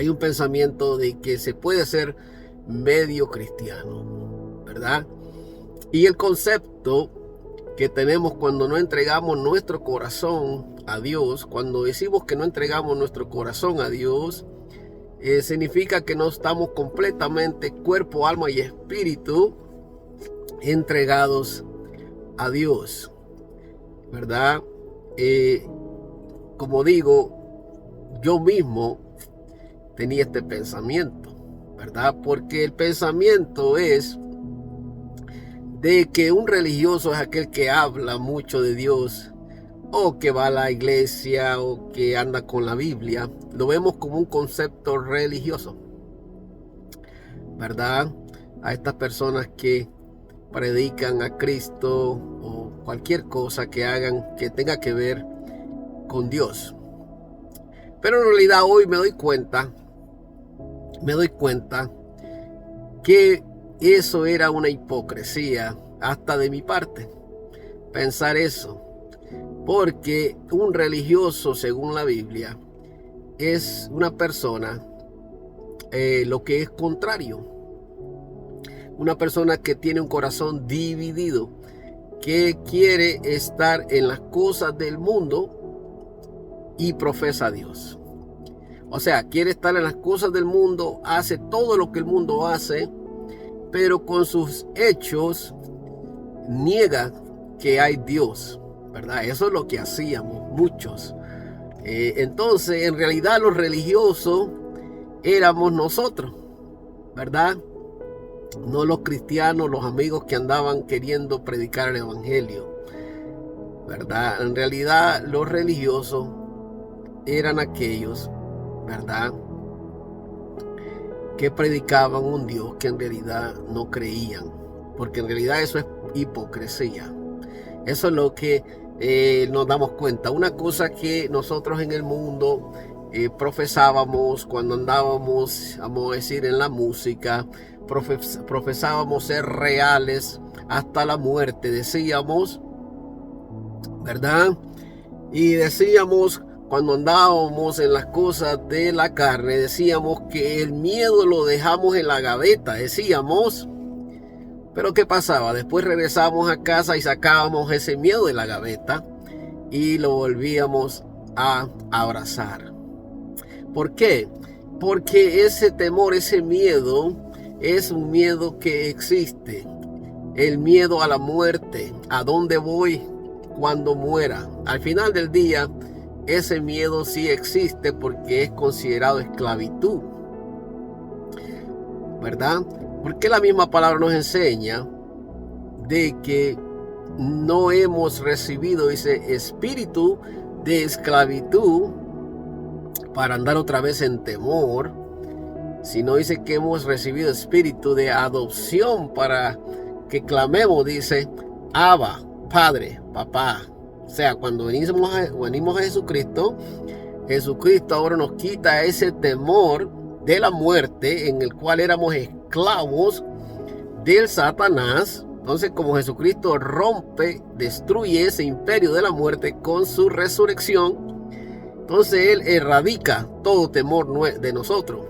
Hay un pensamiento de que se puede ser medio cristiano, ¿verdad? Y el concepto que tenemos cuando no entregamos nuestro corazón a Dios, cuando decimos que no entregamos nuestro corazón a Dios, significa que no estamos completamente cuerpo, alma y espíritu entregados a Dios, ¿verdad? Como digo, yo mismo tenía este pensamiento, ¿verdad? Porque el pensamiento es de que un religioso es aquel que habla mucho de Dios, o que va a la iglesia, o que anda con la Biblia. Lo vemos como un concepto religioso, ¿verdad? A estas personas que predican a Cristo o cualquier cosa que hagan que tenga que ver con Dios. Pero en realidad hoy me doy cuenta que eso era una hipocresía hasta de mi parte, pensar eso, porque un religioso, según la Biblia, es una persona lo que es contrario, una persona que tiene un corazón dividido, que quiere estar en las cosas del mundo y profesa a Dios. O sea, quiere estar en las cosas del mundo, hace todo lo que el mundo hace, pero con sus hechos niega que hay Dios, ¿verdad? Eso es lo que hacíamos muchos. Entonces, en realidad los religiosos éramos nosotros, ¿verdad? No los cristianos, los amigos que andaban queriendo predicar el evangelio, ¿verdad? En realidad los religiosos eran aquellos, ¿verdad?, que predicaban un Dios que en realidad no creían, porque en realidad eso es hipocresía. Eso es lo que nos damos cuenta. Una cosa que nosotros en el mundo profesábamos cuando andábamos, vamos a decir, en la música, profesábamos ser reales hasta la muerte, decíamos, ¿verdad? Y decíamos, cuando andábamos en las cosas de la carne, decíamos que el miedo lo dejamos en la gaveta, decíamos. Pero ¿qué pasaba? Después regresábamos a casa y sacábamos ese miedo de la gaveta y lo volvíamos a abrazar. ¿Por qué? Porque ese temor, ese miedo, es un miedo que existe. El miedo a la muerte, a dónde voy cuando muera. Al final del día, ese miedo sí existe porque es considerado esclavitud, ¿verdad? Porque la misma palabra nos enseña de que no hemos recibido ese espíritu de esclavitud para andar otra vez en temor, sino dice que hemos recibido espíritu de adopción para que clamemos, dice, Abba, Padre, Papá. O sea, cuando venimos a Jesucristo, Jesucristo ahora nos quita ese temor de la muerte en el cual éramos esclavos del Satanás. Entonces, como Jesucristo rompe, destruye ese imperio de la muerte con su resurrección, entonces Él erradica todo temor de nosotros.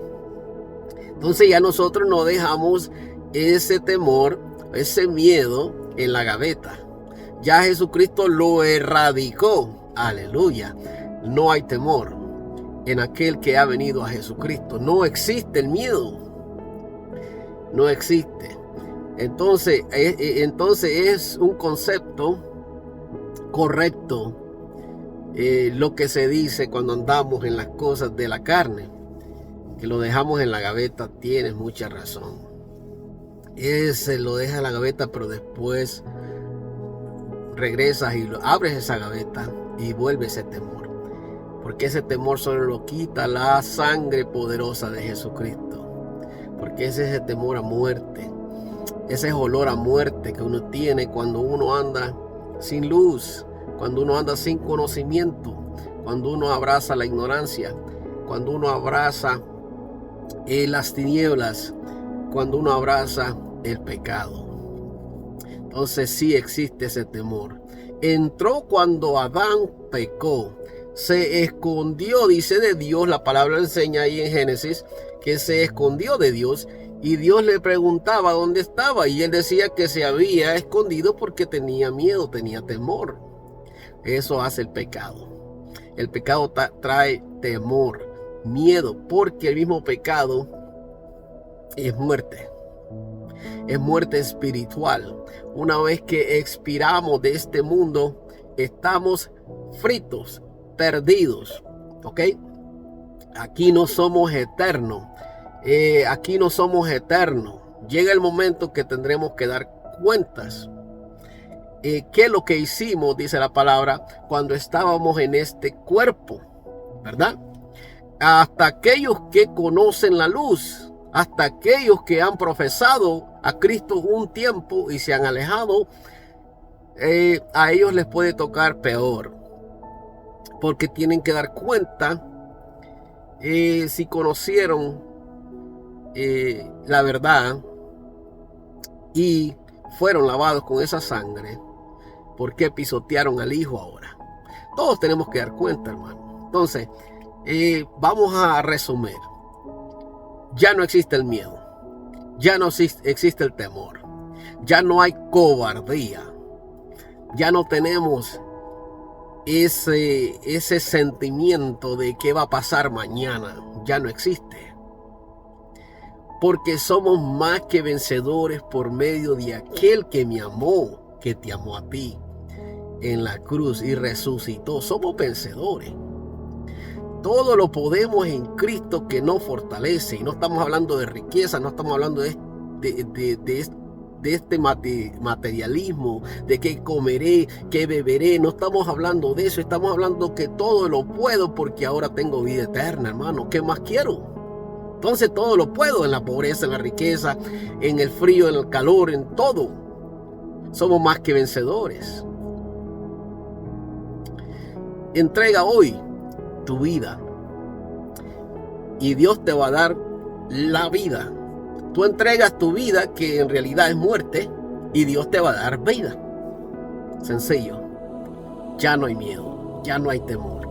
Entonces ya nosotros no dejamos ese temor, ese miedo en la gaveta. Ya Jesucristo lo erradicó. Aleluya. No hay temor en aquel que ha venido a Jesucristo. No existe el miedo. No existe. Entonces es un concepto correcto lo que se dice cuando andamos en las cosas de la carne, que lo dejamos en la gaveta. Tienes mucha razón. Ese lo deja en la gaveta, pero después regresas y abres esa gaveta y vuelve ese temor, porque ese temor solo lo quita la sangre poderosa de Jesucristo, porque ese es el temor a muerte, ese es olor a muerte que uno tiene cuando uno anda sin luz, cuando uno anda sin conocimiento, cuando uno abraza la ignorancia, cuando uno abraza las tinieblas, cuando uno abraza el pecado. Entonces sí existe ese temor. Entró cuando Adán pecó. se escondió, dice, de Dios. La palabra enseña ahí en Génesis que se escondió de Dios y Dios le preguntaba dónde estaba y él decía que se había escondido porque tenía miedo, tenía temor. Eso hace el pecado. El pecado trae temor, miedo, porque el mismo pecado es muerte. Es muerte espiritual. Una vez que expiramos de este mundo, estamos fritos, perdidos, ¿ok? Aquí no somos eternos. Aquí no somos eternos. Llega el momento que tendremos que dar cuentas. ¿Qué es lo que hicimos, dice la palabra, cuando estábamos en este cuerpo? ¿Verdad? Hasta aquellos que conocen la luz, hasta aquellos que han profesado a Cristo un tiempo y se han alejado, a ellos les puede tocar peor. Porque tienen que dar cuenta si conocieron la verdad y fueron lavados con esa sangre, ¿por qué pisotearon al Hijo ahora? Todos tenemos que dar cuenta, hermano. Entonces, vamos a resumir. Ya no existe el miedo. Ya no existe el temor. Ya no hay cobardía. Ya no tenemos ese sentimiento de qué va a pasar mañana. Ya no existe. Porque somos más que vencedores por medio de aquel que me amó, que te amó a ti en la cruz y resucitó. Somos vencedores. Todo lo podemos en Cristo que nos fortalece. Y no estamos hablando de riqueza, no estamos hablando de este materialismo, de qué comeré, qué beberé. No estamos hablando de eso. Estamos hablando que todo lo puedo porque ahora tengo vida eterna, hermano. ¿Qué más quiero? Entonces todo lo puedo en la pobreza, en la riqueza, en el frío, en el calor, en todo. Somos más que vencedores. Entrega hoy tu vida y Dios te va a dar la vida. Tú entregas tu vida, que en realidad es muerte, y Dios te va a dar vida. Sencillo. Ya no hay miedo, ya no hay temor.